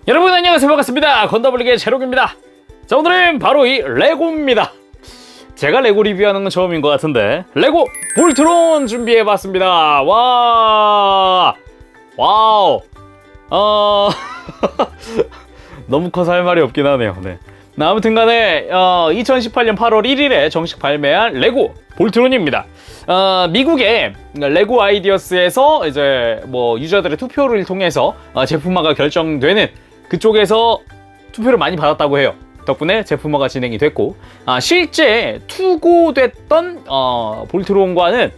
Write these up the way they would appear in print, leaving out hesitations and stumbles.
여러분 안녕하세요, 반갑습니다. 건더블릭의 제록입니다. 자, 오늘은 바로 이 레고입니다. 제가 레고 리뷰하는 건 처음인 것 같은데 레고 볼트론 준비해봤습니다. 와우 너무 커서 할 말이 없긴 하네요. 네. 아무튼 간에 2018년 8월 1일에 정식 발매한 레고 볼트론입니다. 미국의 레고 아이디어스에서 이제 뭐 유저들의 투표를 통해서 제품화가 결정되는 그쪽에서 투표를 많이 받았다고 해요. 덕분에 제품화가 진행이 됐고, 실제 투고됐던 볼트론과는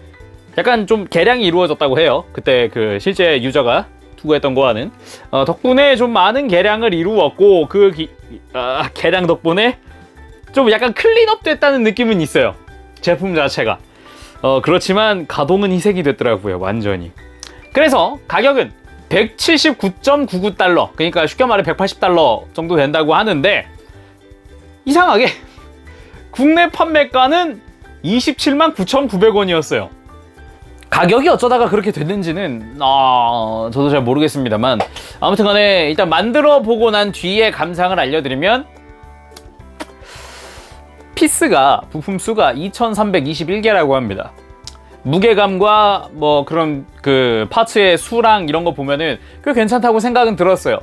약간 좀 개량이 이루어졌다고 해요. 그때 그 실제 유저가 투고했던 거와는 덕분에 좀 많은 개량을 이루었고, 그 개량 덕분에 좀 약간 클린업 됐다는 느낌은 있어요, 제품 자체가. 그렇지만 가동은 희생이 됐더라고요, 완전히. 그래서 가격은 179.99달러, 그러니까 쉽게 말해 180달러 정도 된다고 하는데, 이상하게 국내 판매가는 27만 9,900원이었어요. 가격이 어쩌다가 그렇게 됐는지는 저도 잘 모르겠습니다만, 아무튼 간에 일단 만들어 보고 난 뒤에 감상을 알려드리면, 피스가, 부품 수가 2321개라고 합니다. 무게감과 뭐 그런 그 파츠의 수랑 이런 거 보면은 꽤 괜찮다고 생각은 들었어요.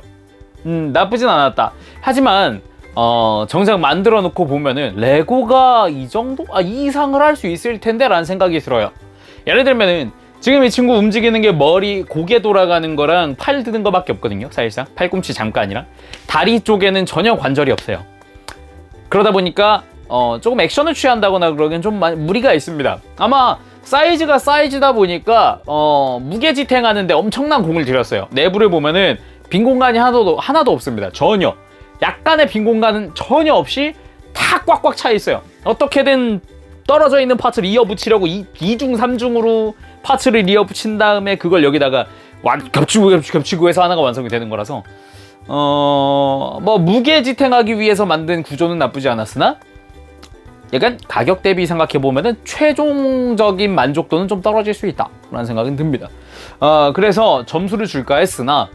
나쁘진 않았다. 하지만 정작 만들어 놓고 보면은 레고가 이 정도? 이 이상을 할 수 있을 텐데 라는 생각이 들어요. 예를 들면은 지금 이 친구 움직이는 게 머리, 고개 돌아가는 거랑 팔 드는 거밖에 없거든요, 사실상. 팔꿈치 잠깐이랑. 다리 쪽에는 전혀 관절이 없어요. 그러다 보니까 조금 액션을 취한다거나 그러기엔 좀 무리가 있습니다. 아마 사이즈가 사이즈다 보니까 무게지탱하는데 엄청난 공을 들였어요. 내부를 보면은 빈 공간이 하나도 없습니다. 전혀. 약간의 빈 공간은 전혀 없이 다 꽉꽉 차 있어요. 어떻게든 떨어져 있는 파츠를 이어붙이려고 2중 3중으로 파츠를 이어붙인 다음에 그걸 여기다가 겹치고 해서 하나가 완성이 되는 거라서 뭐 무게지탱하기 위해서 만든 구조는 나쁘지 않았으나 약간 가격 대비 생각해보면은 최종적인 만족도는 좀 떨어질 수 있다 라는 생각은 듭니다. 그래서 점수를 줄까 했으나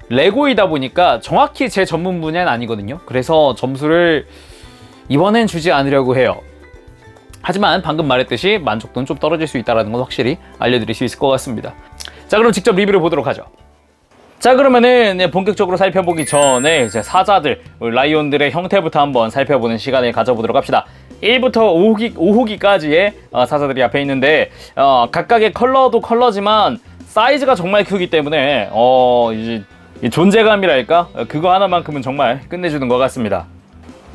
레고이다 보니까 정확히 제 전문 분야는 아니거든요. 그래서 점수를 이번엔 주지 않으려고 해요. 하지만 방금 말했듯이 만족도는 좀 떨어질 수 있다는 건 확실히 알려드릴 수 있을 것 같습니다. 자, 그럼 직접 리뷰를 보도록 하죠. 자, 그러면은 본격적으로 살펴보기 전에 이제 사자들, 라이온들의 형태부터 한번 살펴보는 시간을 가져보도록 합시다. 1부터 5호기까지의 사자들이 앞에 있는데, 각각의 컬러도 컬러지만 사이즈가 정말 크기 때문에 이제 존재감이랄까? 그거 하나만큼은 정말 끝내주는 것 같습니다.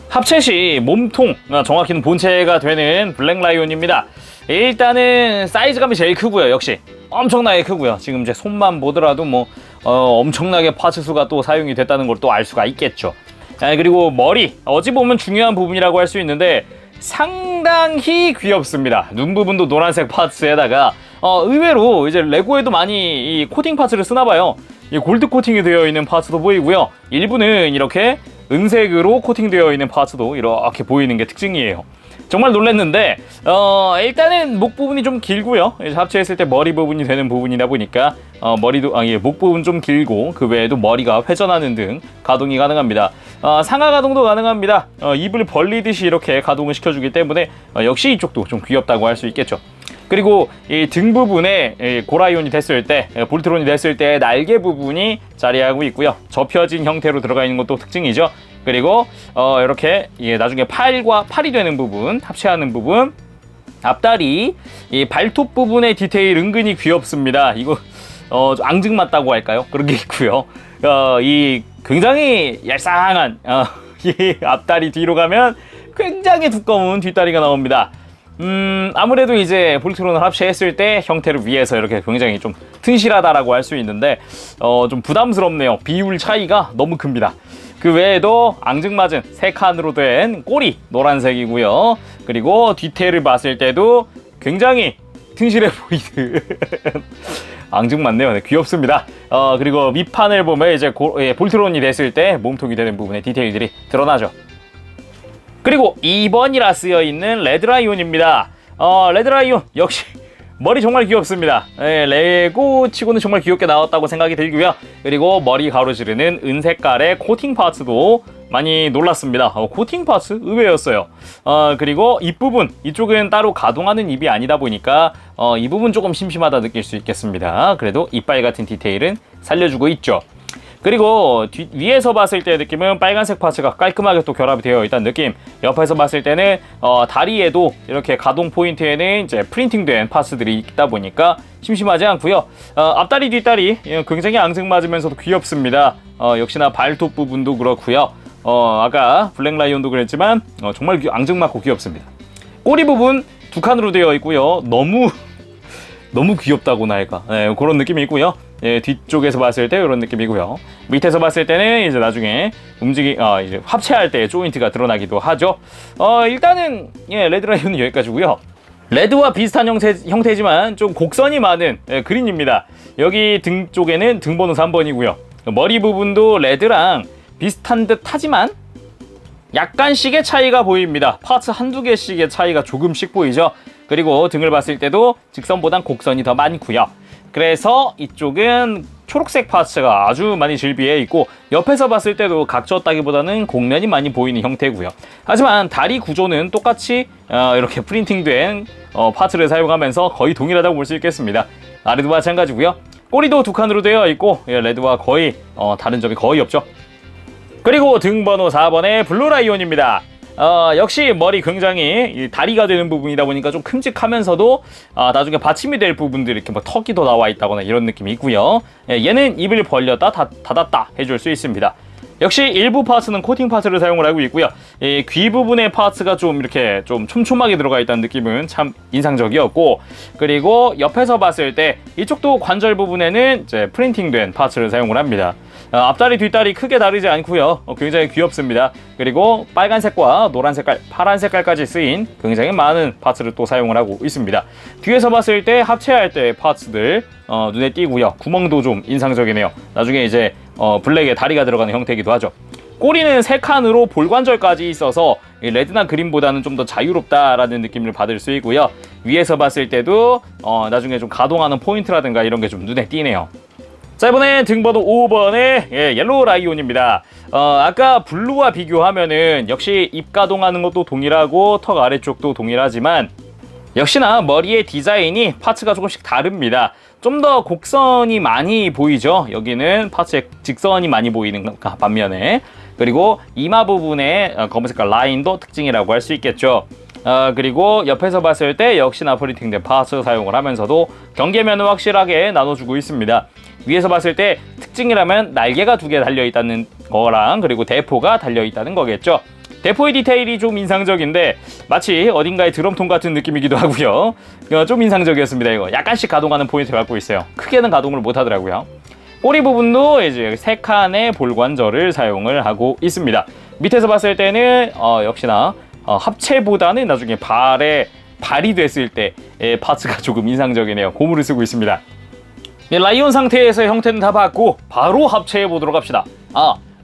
합체 시 몸통, 정확히는 본체가 되는 블랙 라이온입니다. 일단은 사이즈감이 제일 크고요. 역시 엄청나게 크고요. 지금 제 손만 보더라도 뭐 엄청나게 파츠 수가 또 사용이 됐다는 걸 또 알 수가 있겠죠. 그리고 머리, 어찌 보면 중요한 부분이라고 할 수 있는데 상당히 귀엽습니다. 눈 부분도 노란색 파츠에다가 의외로 이제 레고에도 많이 이 코팅 파츠를 쓰나봐요. 이 골드 코팅이 되어 있는 파츠도 보이고요. 일부는 이렇게 은색으로 코팅되어 있는 파츠도 이렇게 보이는 게 특징이에요. 정말 놀랐는데 일단은 목 부분이 좀 길고요. 합체했을 때 머리 부분이 되는 부분이다 보니까 목 부분 좀 길고, 그 외에도 머리가 회전하는 등 가동이 가능합니다. 상하 가동도 가능합니다. 입을 벌리듯이 이렇게 가동을 시켜주기 때문에 역시 이쪽도 좀 귀엽다고 할 수 있겠죠. 그리고 이 등 부분에 고라이온이 됐을 때, 볼트론이 됐을 때 날개 부분이 자리하고 있고요. 접혀진 형태로 들어가 있는 것도 특징이죠. 그리고 이렇게 나중에 팔이 되는 부분, 합체하는 부분, 앞다리, 이 발톱 부분의 디테일 은근히 귀엽습니다. 이거 앙증맞다고 할까요? 그런 게 있고요. 이 굉장히 얄쌍한 이 앞다리 뒤로 가면 굉장히 두꺼운 뒷다리가 나옵니다. 아무래도 이제 볼트론을 합체했을 때 형태를 위해서 이렇게 굉장히 좀 튼실하다라고 할 수 있는데 좀 부담스럽네요. 비율 차이가 너무 큽니다. 그 외에도 앙증맞은 3칸으로 된 꼬리, 노란색이고요. 그리고 뒤태를 봤을 때도 굉장히 튼실해 보이는 앙증맞네요. 네, 귀엽습니다. 그리고 밑판을 보면 이제 볼트론이 됐을 때 몸통이 되는 부분의 디테일들이 드러나죠. 그리고 2번이라 쓰여있는 레드라이온입니다. 레드라이온 역시 머리 정말 귀엽습니다. 레고 치고는 정말 귀엽게 나왔다고 생각이 들고요. 그리고 머리 가로지르는 은색깔의 코팅 파츠도 많이 놀랐습니다. 코팅 파츠 의외였어요. 그리고 입부분, 이쪽은 따로 가동하는 입이 아니다 보니까 이 부분 조금 심심하다 느낄 수 있겠습니다. 그래도 이빨 같은 디테일은 살려주고 있죠. 그리고 위에서 봤을 때 느낌은 빨간색 파츠가 깔끔하게 또 결합이 되어 있다는 느낌. 옆에서 봤을 때는 다리에도 이렇게 가동 포인트에는 이제 프린팅된 파츠들이 있다 보니까 심심하지 않고요. 앞다리 뒷다리 굉장히 앙증맞으면서도 귀엽습니다. 역시나 발톱 부분도 그렇고요. 아까 블랙라이온도 그랬지만 정말 앙증맞고 귀엽습니다. 꼬리 부분 두 칸으로 되어 있고요. 너무 귀엽다고나 할까. 그런 느낌이 있고요. 뒤쪽에서 봤을 때 이런 느낌이고요. 밑에서 봤을 때는 이제 나중에 이제 합체할 때 조인트가 드러나기도 하죠. 일단은 레드라이온은 여기까지고요. 레드와 비슷한 형태지만 좀 곡선이 많은 그린입니다. 여기 등 쪽에는 등번호 3번이고요. 머리 부분도 레드랑 비슷한 듯 하지만 약간씩의 차이가 보입니다. 파츠 한두 개씩의 차이가 조금씩 보이죠. 그리고 등을 봤을 때도 직선보단 곡선이 더 많고요. 그래서 이쪽은 초록색 파츠가 아주 많이 즐비해 있고 옆에서 봤을 때도 각졌다기보다는 곡면이 많이 보이는 형태고요. 하지만 다리 구조는 똑같이 이렇게 프린팅된 파츠를 사용하면서 거의 동일하다고 볼 수 있겠습니다. 아래도 마찬가지고요. 꼬리도 두 칸으로 되어 있고 레드와 거의 다른 점이 거의 없죠. 그리고 등번호 4번의 블루라이온입니다. 역시 머리 굉장히 다리가 되는 부분이다 보니까 좀 큼직하면서도 나중에 받침이 될 부분들이 이렇게 뭐 턱이 더 나와 있다거나 이런 느낌이 있고요. 얘는 입을 벌렸다 닫았다 해줄 수 있습니다. 역시 일부 파츠는 코팅 파츠를 사용을 하고 있고요. 귀 부분의 파츠가 좀 이렇게 좀 촘촘하게 들어가 있다는 느낌은 참 인상적이었고, 그리고 옆에서 봤을 때 이쪽도 관절 부분에는 이제 프린팅된 파츠를 사용을 합니다. 앞다리 뒷다리 크게 다르지 않고요. 굉장히 귀엽습니다. 그리고 빨간색과 노란 색깔, 파란 색깔까지 쓰인 굉장히 많은 파츠를 또 사용을 하고 있습니다. 뒤에서 봤을 때 합체할 때 파츠들 눈에 띄고요. 구멍도 좀 인상적이네요. 나중에 이제 블랙에 다리가 들어가는 형태이기도 하죠. 꼬리는 3칸으로 볼관절까지 있어서 레드나 그린보다는 좀 더 자유롭다라는 느낌을 받을 수 있고요. 위에서 봤을 때도 나중에 좀 가동하는 포인트라든가 이런 게 좀 눈에 띄네요. 자, 이번엔 등번호 5번의 옐로우 라이온입니다. 아까 블루와 비교하면은 역시 입 가동하는 것도 동일하고 턱 아래쪽도 동일하지만 역시나 머리의 디자인이 파츠가 조금씩 다릅니다. 좀 더 곡선이 많이 보이죠. 여기는 파츠의 직선이 많이 보이는 반면에, 그리고 이마 부분에 검은색깔 라인도 특징이라고 할 수 있겠죠. 그리고 옆에서 봤을 때 역시나 프린팅된 파츠 사용을 하면서도 경계면을 확실하게 나눠주고 있습니다. 위에서 봤을 때 특징이라면 날개가 2개 달려있다는 거랑 그리고 대포가 달려있다는 거겠죠. 대포의 디테일이 좀 인상적인데 마치 어딘가의 드럼통 같은 느낌이기도 하고요. 좀 인상적이었습니다. 이거 약간씩 가동하는 포인트를 갖고 있어요. 크게는 가동을 못 하더라고요. 꼬리 부분도 이제 3칸의 볼관절을 사용을 하고 있습니다. 밑에서 봤을 때는 역시나 합체보다는 나중에 발이 됐을 때 파츠가 조금 인상적이네요. 고무를 쓰고 있습니다. 라이온 상태에서의 형태는 다 봤고 바로 합체해 보도록 합시다.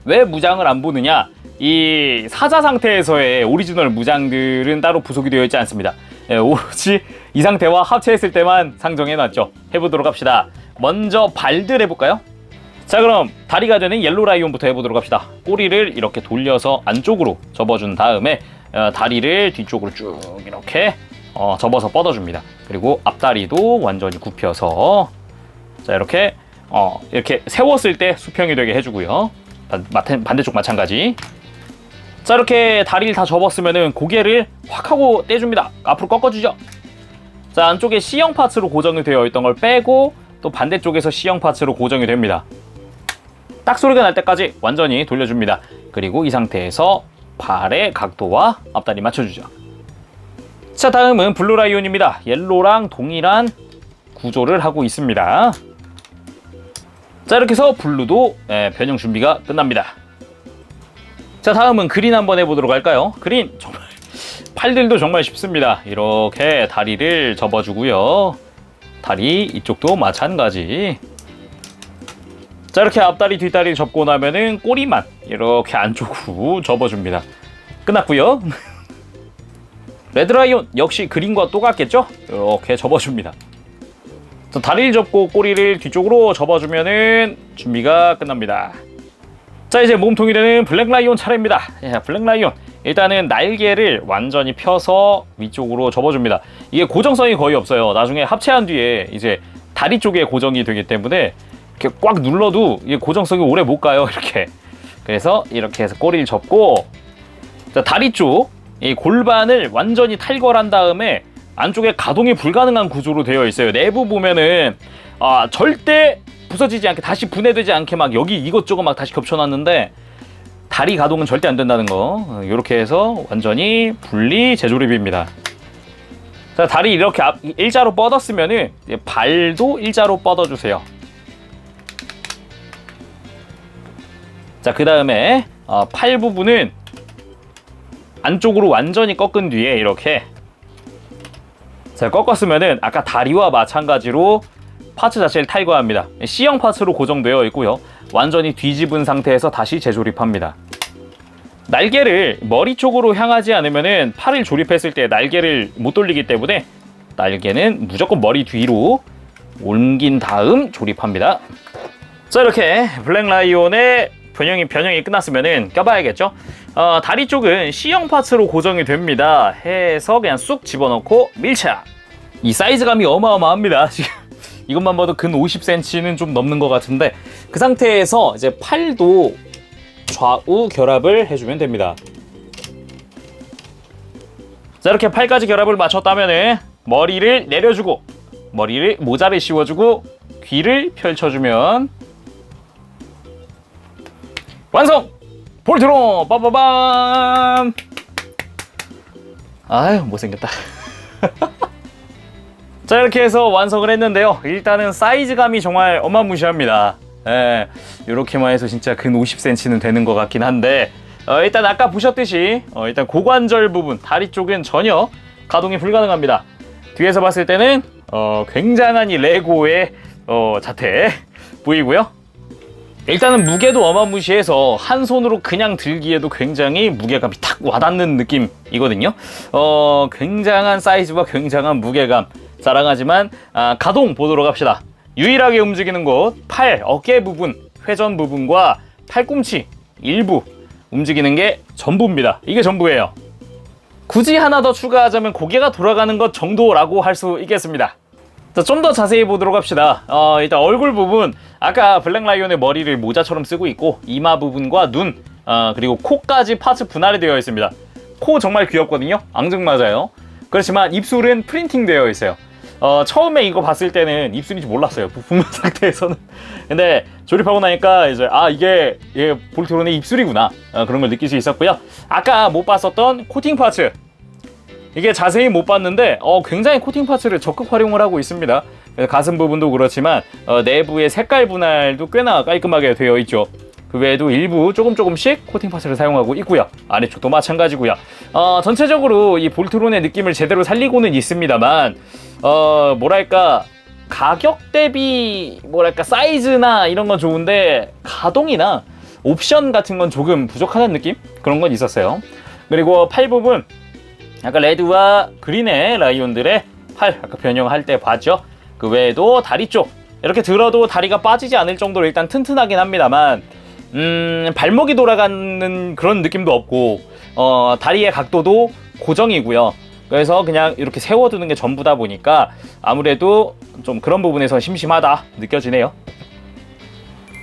왜 무장을 안 보느냐? 이 사자 상태에서의 오리지널 무장들은 따로 부속이 되어 있지 않습니다. 오로지 이 상태와 합체했을 때만 상정해 놨죠. 해보도록 합시다. 먼저 발들 해볼까요? 자, 그럼 다리가 되는 옐로우 라이온부터 해보도록 합시다. 꼬리를 이렇게 돌려서 안쪽으로 접어준 다음에 다리를 뒤쪽으로 쭉 이렇게 접어서 뻗어줍니다. 그리고 앞다리도 완전히 굽혀서 자, 이렇게 세웠을 때 수평이 되게 해주고요. 반대쪽 마찬가지. 자, 이렇게 다리를 다 접었으면은 고개를 확 하고 떼줍니다. 앞으로 꺾어주죠. 자, 안쪽에 C형 파츠로 고정이 되어 있던 걸 빼고 또 반대쪽에서 C형 파츠로 고정이 됩니다. 딱 소리가 날 때까지 완전히 돌려줍니다. 그리고 이 상태에서 발의 각도와 앞다리 맞춰주죠. 자, 다음은 블루라이온입니다. 옐로랑 동일한 구조를 하고 있습니다. 자, 이렇게 해서 블루도 변형 준비가 끝납니다. 자, 다음은 그린 한번 해보도록 할까요? 그린 정말 팔들도 정말 쉽습니다. 이렇게 다리를 접어주고요. 다리 이쪽도 마찬가지. 자, 이렇게 앞다리 뒷다리 접고 나면은 꼬리만 이렇게 안쪽으로 접어줍니다. 끝났고요. 레드라이온 역시 그린과 똑같겠죠? 이렇게 접어줍니다. 다리를 접고 꼬리를 뒤쪽으로 접어주면은 준비가 끝납니다. 자, 이제 몸통이 되는 블랙라이온 차례입니다. 블랙라이온 일단은 날개를 완전히 펴서 위쪽으로 접어줍니다. 이게 고정성이 거의 없어요. 나중에 합체한 뒤에 이제 다리 쪽에 고정이 되기 때문에 이렇게 꽉 눌러도 이게 고정성이 오래 못 가요. 이렇게. 그래서 이렇게 해서 꼬리를 접고, 자, 다리 쪽 이 골반을 완전히 탈거한 다음에 안쪽에 가동이 불가능한 구조로 되어 있어요. 내부 보면은 절대 부서지지 않게, 다시 분해되지 않게 막 여기 이것저것 막 다시 겹쳐놨는데 다리 가동은 절대 안 된다는 거. 이렇게 해서 완전히 분리 재조립입니다. 자, 다리 이렇게 일자로 뻗었으면은 발도 일자로 뻗어주세요. 자, 그 다음에 팔 부분은 안쪽으로 완전히 꺾은 뒤에 이렇게, 자, 꺾었으면은 아까 다리와 마찬가지로 파츠 자체를 탈거합니다. C형 파츠로 고정되어 있고요. 완전히 뒤집은 상태에서 다시 재조립합니다. 날개를 머리 쪽으로 향하지 않으면은 팔을 조립했을 때 날개를 못 돌리기 때문에 날개는 무조건 머리 뒤로 옮긴 다음 조립합니다. 자, 이렇게 블랙라이온의 변형이 끝났으면은 껴봐야겠죠. 다리 쪽은 C형 파츠로 고정이 됩니다. 해서 그냥 쑥 집어넣고 밀착. 이 사이즈감이 어마어마합니다. 지금 이것만 봐도 근 50cm는 좀 넘는 것 같은데, 그 상태에서 이제 팔도 좌우 결합을 해주면 됩니다. 자, 이렇게 팔까지 결합을 마쳤다면은 머리를 내려주고, 모자를 씌워주고, 귀를 펼쳐주면 완성! 볼트론! 빠바밤! 아유, 못생겼다. 자, 이렇게 해서 완성을 했는데요. 일단은 사이즈감이 정말 어마무시합니다. 이렇게만 해서 진짜 근 50cm는 되는 것 같긴 한데, 일단 아까 보셨듯이 일단 고관절 부분, 다리 쪽은 전혀 가동이 불가능합니다. 뒤에서 봤을 때는 굉장한 이 레고의 자태 보이고요. 일단은 무게도 어마무시해서 한 손으로 그냥 들기에도 굉장히 무게감이 탁 와닿는 느낌이거든요. 굉장한 사이즈와 굉장한 무게감 자랑하지만, 가동 보도록 합시다. 유일하게 움직이는 곳, 팔, 어깨 부분, 회전 부분과 팔꿈치 일부 움직이는 게 전부입니다. 이게 전부예요. 굳이 하나 더 추가하자면 고개가 돌아가는 것 정도라고 할 수 있겠습니다. 자, 좀 더 자세히 보도록 합시다. 일단 얼굴 부분, 아까 블랙라이온의 머리를 모자처럼 쓰고 있고, 이마 부분과 눈, 그리고 코까지 파츠 분할이 되어 있습니다. 코 정말 귀엽거든요. 앙증맞아요. 그렇지만 입술은 프린팅 되어 있어요. 처음에 이거 봤을 때는 입술인지 몰랐어요. 부품 상태에서는. 근데 조립하고 나니까 이제 이게 볼트론의 입술이구나, 그런 걸 느낄 수 있었고요. 아까 못 봤었던 코팅 파츠, 이게 자세히 못 봤는데 굉장히 코팅 파츠를 적극 활용을 하고 있습니다. 가슴 부분도 그렇지만 내부의 색깔 분할도 꽤나 깔끔하게 되어 있죠. 그 외에도 일부 조금씩 코팅 파츠를 사용하고 있고요. 아래쪽도 마찬가지고요. 전체적으로 이 볼트론의 느낌을 제대로 살리고는 있습니다만, 뭐랄까, 가격 대비 뭐랄까 사이즈나 이런 건 좋은데 가동이나 옵션 같은 건 조금 부족하다는 느낌? 그런 건 있었어요. 그리고 팔 부분, 아까 레드와 그린의 라이온들의 팔 아까 변형할 때 봤죠. 그 외에도 다리 쪽 이렇게 들어도 다리가 빠지지 않을 정도로 일단 튼튼하긴 합니다만, 발목이 돌아가는 그런 느낌도 없고, 다리의 각도도 고정이고요. 그래서 그냥 이렇게 세워두는 게 전부다 보니까 아무래도 좀 그런 부분에서 심심하다 느껴지네요.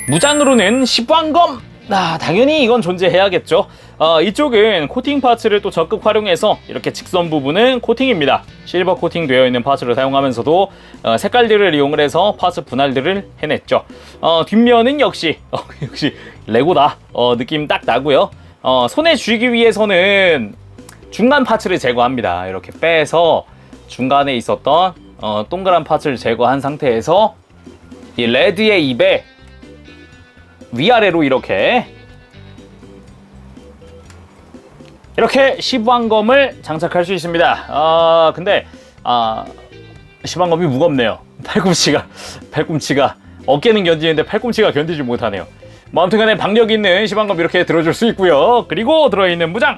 무장으로는 시부한검! 당연히 이건 존재해야겠죠. 이쪽은 코팅 파츠를 또 적극 활용해서 이렇게 직선 부분은 코팅입니다. 실버 코팅 되어 있는 파츠를 사용하면서도 색깔들을 이용을 해서 파츠 분할들을 해냈죠. 뒷면은 역시 레고다 느낌 딱 나고요. 손에 쥐기 위해서는 중간 파츠를 제거합니다. 이렇게 빼서 중간에 있었던 동그란 파츠를 제거한 상태에서 이 레드의 입에 위아래로 이렇게 시부한검을 장착할 수 있습니다. 근데 시부한검이 무겁네요. 팔꿈치가 어깨는 견디는데 팔꿈치가 견디지 못하네요. 뭐 아무튼간에 박력 있는 시부한검 이렇게 들어줄 수 있고요. 그리고 들어있는 무장,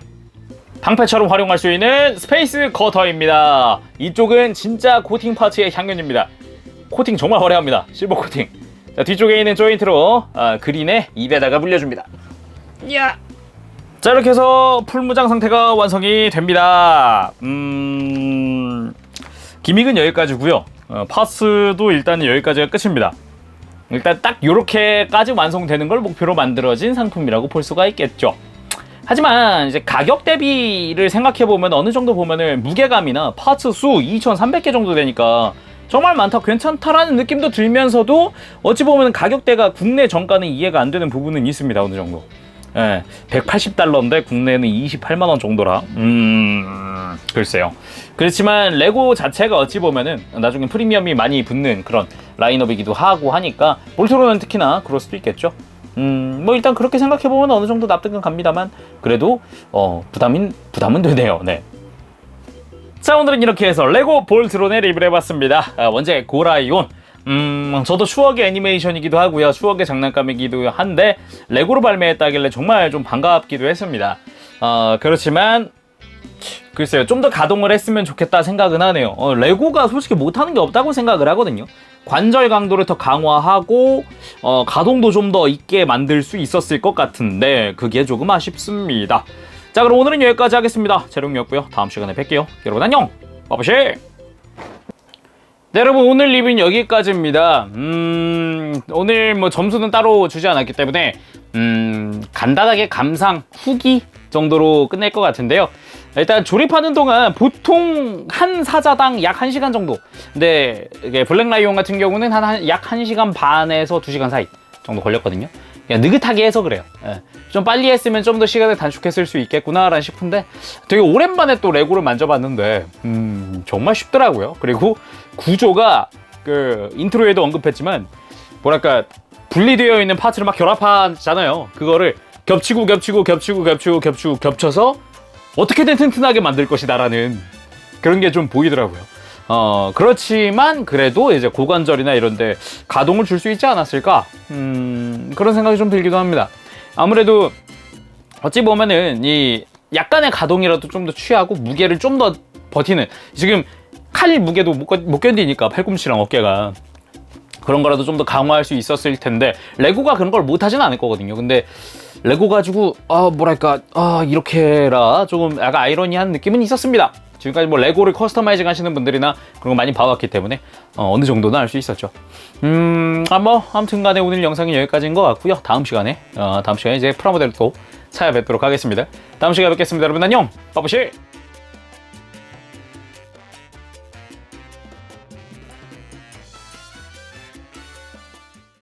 방패처럼 활용할 수 있는 스페이스 커터입니다. 이쪽은 진짜 코팅 파츠의 향연입니다. 코팅 정말 화려합니다. 실버 코팅. 자, 뒤쪽에 있는 조인트로 그린에 입에다가 물려줍니다. 야. 자, 이렇게 해서 풀무장 상태가 완성이 됩니다. 기믹은 여기까지고요. 파스도 일단 여기까지가 끝입니다. 일단 딱 요렇게까지 완성되는 걸 목표로 만들어진 상품이라고 볼 수가 있겠죠. 하지만 이제 가격 대비를 생각해보면 어느 정도 보면은 무게감이나 파츠 수 2,300개 정도 되니까 정말 많다, 괜찮다라는 느낌도 들면서도 어찌 보면 가격대가 국내 정가는 이해가 안 되는 부분은 있습니다. 어느 정도. 예, 180달러인데 국내는 28만원 정도라. 글쎄요. 그렇지만 레고 자체가 어찌 보면은 나중에 프리미엄이 많이 붙는 그런 라인업이기도 하고 하니까 볼트론은 특히나 그럴 수도 있겠죠. 뭐 일단 그렇게 생각해보면 어느 정도 납득은 갑니다만 그래도 부담은 되네요. 네. 자, 오늘은 이렇게 해서 레고 볼트론의 리뷰를 해봤습니다. 원제 고라이온. 저도 추억의 애니메이션이기도 하고요. 추억의 장난감이기도 한데 레고로 발매했다길래 정말 좀 반갑기도 했습니다. 그렇지만 글쎄요, 좀 더 가동을 했으면 좋겠다 생각은 하네요. 레고가 솔직히 못하는 게 없다고 생각을 하거든요. 관절 강도를 더 강화하고 가동도 좀 더 있게 만들 수 있었을 것 같은데 그게 조금 아쉽습니다. 자, 그럼 오늘은 여기까지 하겠습니다. 재롱이었고요. 다음 시간에 뵐게요. 여러분 안녕. 바보시. 네, 여러분 오늘 리뷰는 여기까지입니다. 오늘 뭐 점수는 따로 주지 않았기 때문에 간단하게 감상 후기 정도로 끝낼 것 같은데요. 일단 조립하는 동안 보통 한 사자당 약 1시간 정도. 근데 이게 블랙라이온 같은 경우는 약 1시간 반에서 2시간 사이 정도 걸렸거든요. 그냥 느긋하게 해서 그래요. 예. 좀 빨리 했으면 좀 더 시간을 단축했을 수 있겠구나 싶은데 되게 오랜만에 또 레고를 만져봤는데 정말 쉽더라고요. 그리고 구조가 그 인트로에도 언급했지만 뭐랄까 분리되어 있는 파츠를 막 결합하잖아요. 그거를 겹쳐서 어떻게든 튼튼하게 만들 것이다라는 그런 게 좀 보이더라고요. 그렇지만 그래도 이제 고관절이나 이런데 가동을 줄 수 있지 않았을까? 그런 생각이 좀 들기도 합니다. 아무래도 어찌 보면은 이 약간의 가동이라도 좀 더 취하고 무게를 좀 더 버티는, 지금 칼 무게도 못 견디니까 팔꿈치랑 어깨가 그런 거라도 좀 더 강화할 수 있었을 텐데 레고가 그런 걸 못 하진 않을 거거든요. 근데 레고 가지고 이렇게라 조금 약간 아이러니한 느낌은 있었습니다. 지금까지 뭐 레고를 커스터마이징 하시는 분들이나 그런 거 많이 봐왔기 때문에 어느 정도는 알 수 있었죠. 아무튼 간에 오늘 영상은 여기까지인 것 같고요. 다음 시간에 이제 프라모델을 또 찾아뵙도록 하겠습니다. 다음 시간에 뵙겠습니다. 여러분 안녕. 빠뽀시.